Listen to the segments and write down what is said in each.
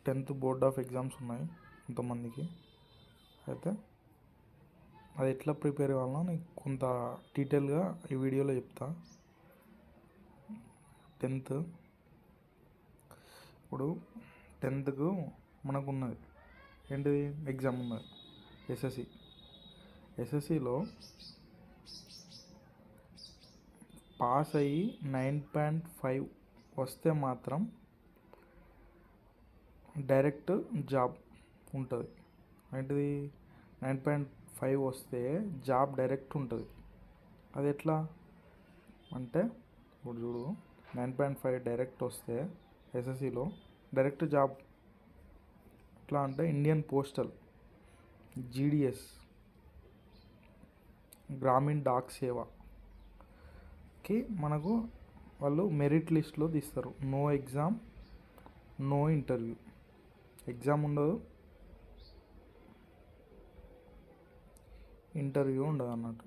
10th board of exams ఉన్నాయి కొంతమందికి. అయితే అది ఎట్లా ప్రిపేర్ కావాలన్నా నీకు కొంత డీటెయిల్గా ఈ వీడియోలో చెప్తా. 10th ఇప్పుడు 10థ్కు మనకు ఉన్నది ఏంటిది, ఎగ్జామ్ ఉన్నది ఎస్ఎస్సిలో పాస్ అయ్యి 9.5 వస్తే మాత్రం డైరెక్ట్ జాబ్ ఉంటుంది. ఏంటిది, 9.5 వస్తే జాబ్ డైరెక్ట్ ఉంటుంది. అది ఎట్లా అంటే ఇప్పుడు చూడు, 9.5 డైరెక్ట్ వస్తే ఎస్ఎస్సిలో డైరెక్ట్ జాబ్ ఎట్లా అంటే ఇండియన్ పోస్టల్, జీడిఎస్, గ్రామీణ్ డాక్ సేవకి మనకు వాళ్ళు మెరిట్ లిస్ట్లో తీస్తారు. No exam, no interview. Exam ఉండదు, ఇంటర్వ్యూ ఉండదు అన్నట్టు.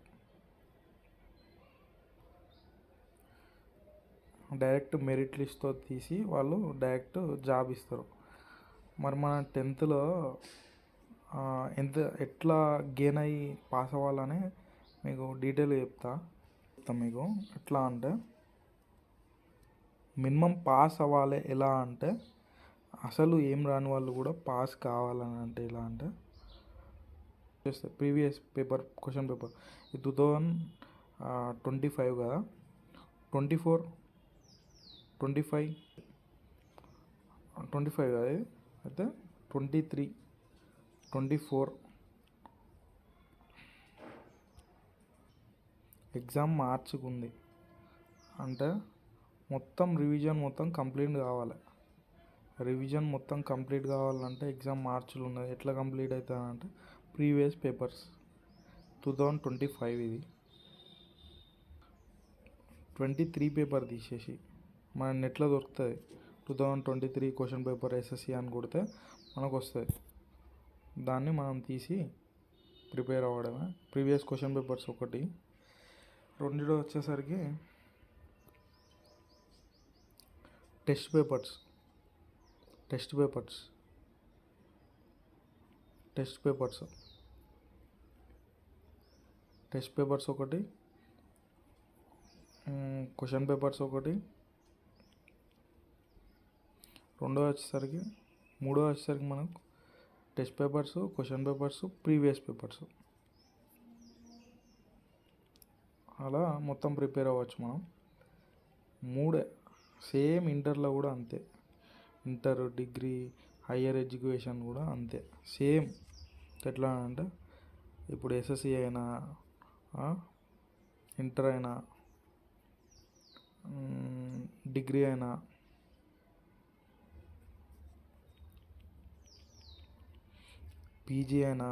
డైరెక్ట్ మెరిట్ లిస్ట్తో తీసి వాళ్ళు డైరెక్ట్ జాబ్ ఇస్తారు. మరి మన 10థ్లో ఎట్లా గెయిన్ అయ్యి పాస్ అవ్వాలని మీకు డీటెయిల్గా చెప్తా. మీకు ఎట్లా అంటే మినిమం పాస్ అవ్వాలి. ఎలా అంటే అసలు ఏం రాని వాళ్ళు కూడా పాస్ కావాలని అంటే ఎలా అంటే చేస్తే ప్రీవియస్ పేపర్ క్వశ్చన్ పేపర్ 2025 కదా, 24, 25 కదా ఇది. అయితే 23, 24 ఎగ్జామ్ మార్చికి ఉంది అంటే మొత్తం రివిజన్ మొత్తం కంప్లీట్ కావాలి. రివిజన్ మొత్తం కంప్లీట్ కావాలంటే ఎగ్జామ్ మార్చిలో ఉన్నది. ఎట్లా కంప్లీట్ అవుతుందంటే ప్రీవియస్ పేపర్స్ 2025 ఇది 23 పేపర్ తీసేసి మన నెట్లో దొరుకుతుంది. 2023 క్వశ్చన్ పేపర్ ఎస్ఎస్సి అని కొడితే మనకు వస్తుంది. దాన్ని మనం తీసి ప్రిపేర్ అవ్వడమే. ప్రీవియస్ క్వశ్చన్ పేపర్స్ ఒకటి. రెండులో వచ్చేసరికి టెస్ట్ పేపర్స్ ఒకటి, క్వశ్చన్ పేపర్స్ ఒకటి. మూడో వచ్చేసరికి మనకు test papers, question papers, previous papers. అలా మొత్తం ప్రిపేర్ అవ్వచ్చు మనం. మూడే సేమ్. ఇంటర్లో కూడా అంతే. ఇంటర్, డిగ్రీ, హయ్యర్ ఎడ్యుకేషన్ కూడా అంతే సేమ్. ఎట్లా అంటే ఇప్పుడు ఎస్ఎస్సి అయినా, ఇంటర్ అయినా, డిగ్రీ అయినా, పీజీ అయినా,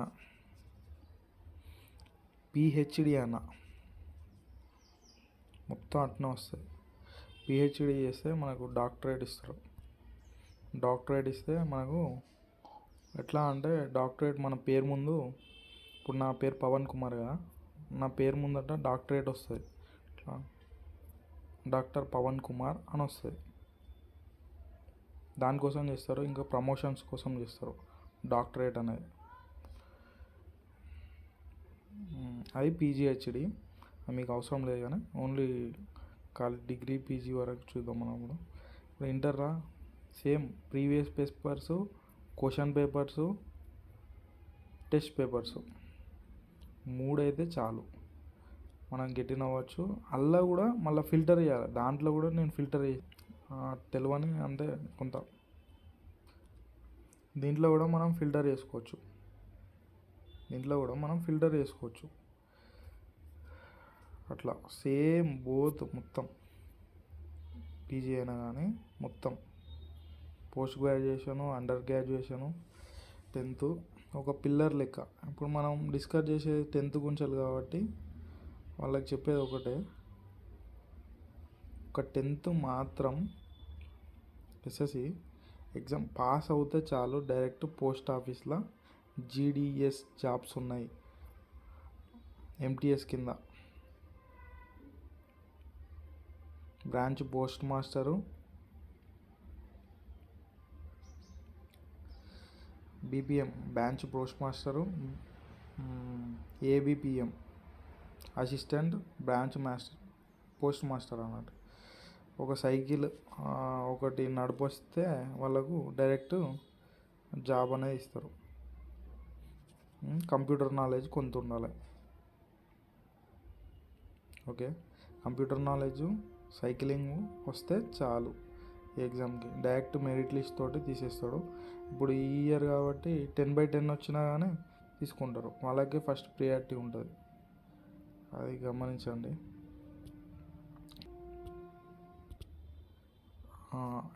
పిహెచ్డి అయినా మొత్తం అట్నే వస్తాయి. పిహెచ్డి చేస్తే మనకు డాక్టరేట్ ఇస్తారు. డాక్టరేట్ ఇస్తే మనకు ఎట్లా అంటే డాక్టరేట్ మన పేరు ముందు, ఇప్పుడు నా పేరు పవన్ కుమార్ కదా, నా పేరు ముందట డాక్టరేట్ వస్తుంది. ఇట్లా డాక్టర్ పవన్ కుమార్ అని వస్తుంది. దానికోసం చేస్తారు. ఇంకా ప్రమోషన్స్ కోసం చేస్తారు డాక్టరేట్ అనేది. అది పీజీహెచ్డి మీకు అవసరం లేదు కానీ ఓన్లీ డిగ్రీ, పీజీ వరకు చూద్దాం మనం. ఇప్పుడు ఇంటర్రా same. Previous papers, question papers, test papers 3 అయితే చాలు, మనం గెటిన్ అవ్వచ్చు. అలా కూడా మళ్ళీ ఫిల్టర్ చేయాలి. దాంట్లో కూడా నేను ఫిల్టర్ తెలియని అంటే కొంత దీంట్లో కూడా మనం ఫిల్టర్ చేసుకోవచ్చు. అట్లా సేమ్ బోత్ మొత్తం పీజీ అయినా కానీ మొత్తం post graduation, under graduation, 10th ఒక పిల్లర్ లెక్క. ఇప్పుడు మనం డిస్కస్ చేసేది 10th గురించి కాబట్టి వాళ్ళకి చెప్పేది ఒకటే, ఒక 10th మాత్రం ఎస్ఎస్సి ఎగ్జామ్ పాస్ అవుతే చాలు, డైరెక్ట్ పోస్ట్ ఆఫీస్లో జీడిఎస్ జాబ్స్ ఉన్నాయి. ఎంటీఎస్ కింద branch post master, BPM branch post master, ABPM assistant branch master post master అన్నట్టు. ఒక సైకిల్ ఒకటి నడిపొస్తే వాళ్ళకు డైరెక్ట్ జాబ్ అనేది ఇస్తారు. కంప్యూటర్ నాలెడ్జ్ కొంత ఉండాలి. ఓకే, కంప్యూటర్ నాలెడ్జ్ సైక్లింగ్ వస్తే చాలు ఎగ్జామ్కి డైరెక్ట్ మెరిట్ లిస్ట్ తోటి తీసేస్తాడు. ఇప్పుడు ఈ ఇయర్ కాబట్టి 10/10 వచ్చినా కానీ తీసుకుంటారు, వాళ్ళకి ఫస్ట్ ప్రియారిటీ ఉంటుంది. అది గమనించండి.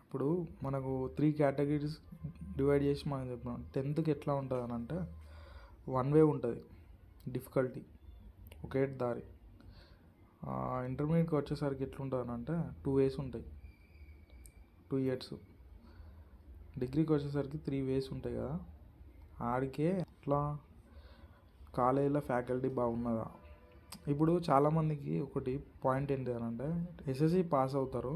ఇప్పుడు మనకు 3 కేటగిరీస్ డివైడ్ చేసి మనం చెప్పినాం. 10th ఎట్లా ఉంటుంది అని అంటే 1 వే ఉంటుంది డిఫికల్టీ, ఒకే దారి. ఇంటర్మీడియట్కి వచ్చేసరికి ఎట్లుంటుంది అని అంటే 2 వేస్ ఉంటాయి, 2 ఇయర్స్. డిగ్రీకి వచ్చేసరికి 3 వేస్ ఉంటాయి కదా. ఆడికే ఇట్లా కాలేజీలో ఫ్యాకల్టీ బాగున్నదా. ఇప్పుడు చాలామందికి ఒకటి పాయింట్ ఏంటి అని అంటే ఎస్ఎస్సి పాస్ అవుతారు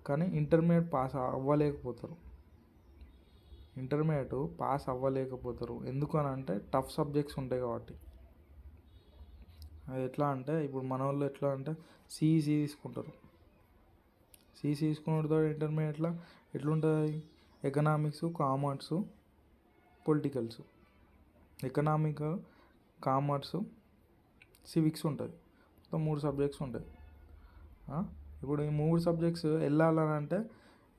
కానీ ఇంటర్మీడియట్ పాస్ అవ్వలేకపోతారు. ఎందుకు అని అంటే టఫ్ సబ్జెక్ట్స్ ఉంటాయి కాబట్టి. అది ఎట్లా అంటే ఇప్పుడు మన వాళ్ళు ఎట్లా అంటే సిఈసి తీసుకుంటారు. సిఈసి తీసుకున్నతో ఇంటర్మీడియట్లో ఎట్లుంటుంది, economics, commerce, politicals. Economic, commerce, civics ఉంటుంది. మొత్తం 3 సబ్జెక్ట్స్ ఉంటాయి. ఇప్పుడు ఈ 3 సబ్జెక్ట్స్ వెళ్ళాలని అంటే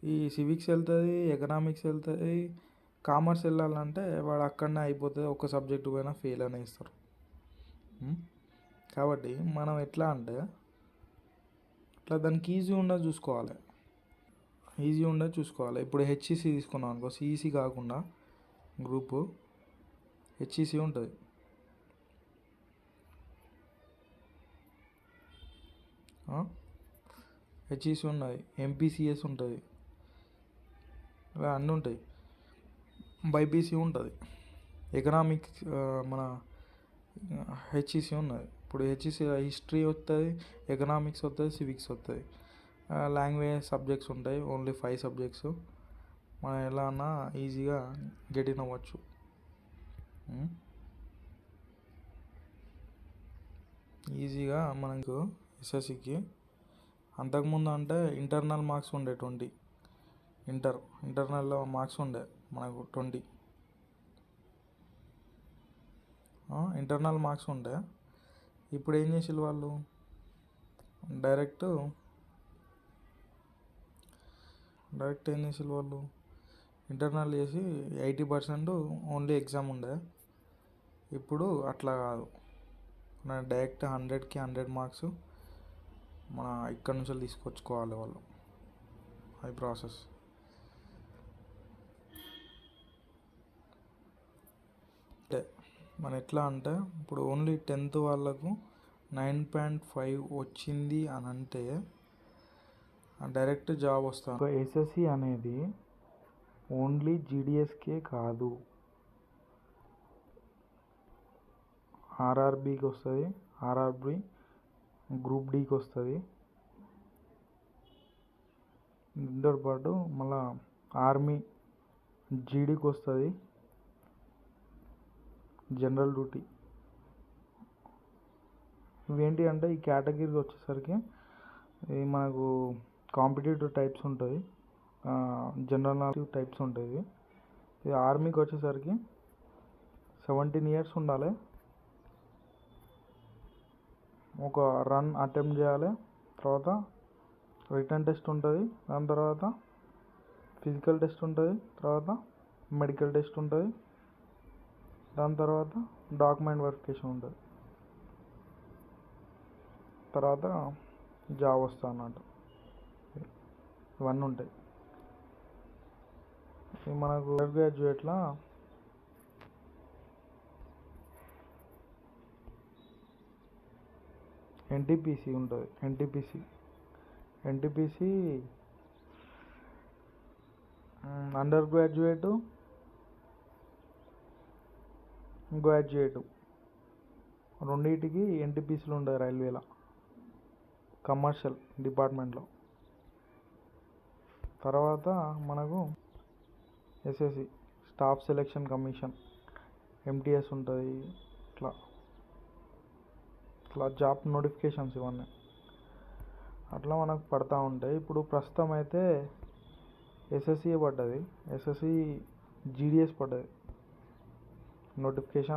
ఈ సివిక్స్ వెళ్తుంది, ఎకనామిక్స్ వెళ్తుంది, కామర్స్ వెళ్ళాలంటే వాడు అక్కడనే అయిపోతుంది. ఒక్క సబ్జెక్టు పోయినా ఫెయిల్ అని ఇస్తారు. కాబట్టి మనం ఎట్లా అంటే ఇట్లా దానికి ఈజీ ఉండదు చూసుకోవాలి. ఇప్పుడు హెచ్ఈసి తీసుకున్నాం అనుకో, సిఈసి కాకుండా గ్రూపు హెచ్ఈసి ఉంటుంది. హెచ్ఈసి ఉన్నది, ఎంపీసీఎస్ ఉంటుంది, ఇలా అన్నీ ఉంటాయి. బైపీసీ ఉంటుంది, ఎకనామిక్స్ మన హెచ్ఈసి ఉన్నది. ఇప్పుడు హెచ్ఈసి హిస్టరీ వస్తుంది, ఎకనామిక్స్ వస్తుంది, సివిక్స్ వస్తుంది. లాంగ్వేజ్ సబ్జెక్ట్స్ ఉంటాయి, ఓన్లీ 5 సబ్జెక్ట్స్. మనం ఎలా అన్నా ఈజీగా గెట్ ఇన్ అవ్వచ్చు. ఈజీగా మనకు ఎస్ఎస్సికి. అంతకుముందు అంటే ఇంటర్నల్ మార్క్స్ ఉండే 20, ఇంటర్నల్లో మార్క్స్ ఉండే మనకు 20 ఇంటర్నల్ మార్క్స్ ఉండే. ఇప్పుడు ఏం చేసేది వాళ్ళు, డైరెక్ట్ ఏం చేసేది వాళ్ళు, ఇంటర్నల్ చేసి 80% ఓన్లీ ఎగ్జామ్ ఉండే. ఇప్పుడు అట్లా కాదు, మన డైరెక్ట్ 100కి 100 మార్క్స్ మన ఇక్కడ నుంచి తీసుకొచ్చుకోవాలి వాళ్ళు. అది ప్రాసెస్. అంటే మన ఎట్లా అంటే ఇప్పుడు ఓన్లీ 10th వాళ్ళకు 9.5 వచ్చింది అని అంటే డైరెక్ట్ జాబ్ వస్తుంది. ఎస్ఎస్సి అనేది ఓన్లీ జీడిఎస్కే కాదు, ఆర్ఆర్బీకి వస్తుంది, ఆర్ఆర్బీ గ్రూప్ డీకి వస్తుంది. దీంతో పాటు మళ్ళీ ఆర్మీ జీడీకి వస్తుంది, జనరల్ డ్యూటీ. ఇవేంటి అంటే ఈ కేటగిరీకి వచ్చేసరికి మనకు కాంపిటేటివ్ టైప్స్ ఉంటుంది, జనరల్ నాలెడ్జ్ టైప్స్ ఉంటాయి. ఇది ఆర్మీకి వచ్చేసరికి 17 years ఉండాలి, ఒక రన్ అటెంప్ట్ చేయాలి, తర్వాత రిటర్న్ టెస్ట్ ఉంటుంది, దాని తర్వాత ఫిజికల్ టెస్ట్ ఉంటుంది, తర్వాత మెడికల్ టెస్ట్ ఉంటుంది, దాని తర్వాత డాక్యుమెంట్ వెరిఫికేషన్ ఉంటుంది, తర్వాత జాబ్ వస్తుంది అన్నట్టు. ఇవన్నీ ఉంటాయి. మనకు గ్రాడ్యుయేట్లా ఎన్టీపీసీ ఉంటుంది. ఎన్టీపీసీ అండర్ గ్రాడ్యుయేటు, గ్రాడ్యుయేటు రెండింటికి ఎన్టీపీసీలు ఉంటాయి రైల్వేలో, కమర్షియల్ డిపార్ట్మెంట్లో. తర్వాత మనకు SSC staff selection commission, MTS ఉంటుంది. ఇట్లా ఇట్లా జాబ్ నోటిఫికేషన్స్ ఇవన్నీ అట్లా మనకు పడతా ఉంటాయి. ఇప్పుడు ప్రస్తుతం అయితే ఎస్ఎస్సి పడ్డది, ఎస్ఎస్సి జీడిఎస్ పడ్డది నోటిఫికేషన్.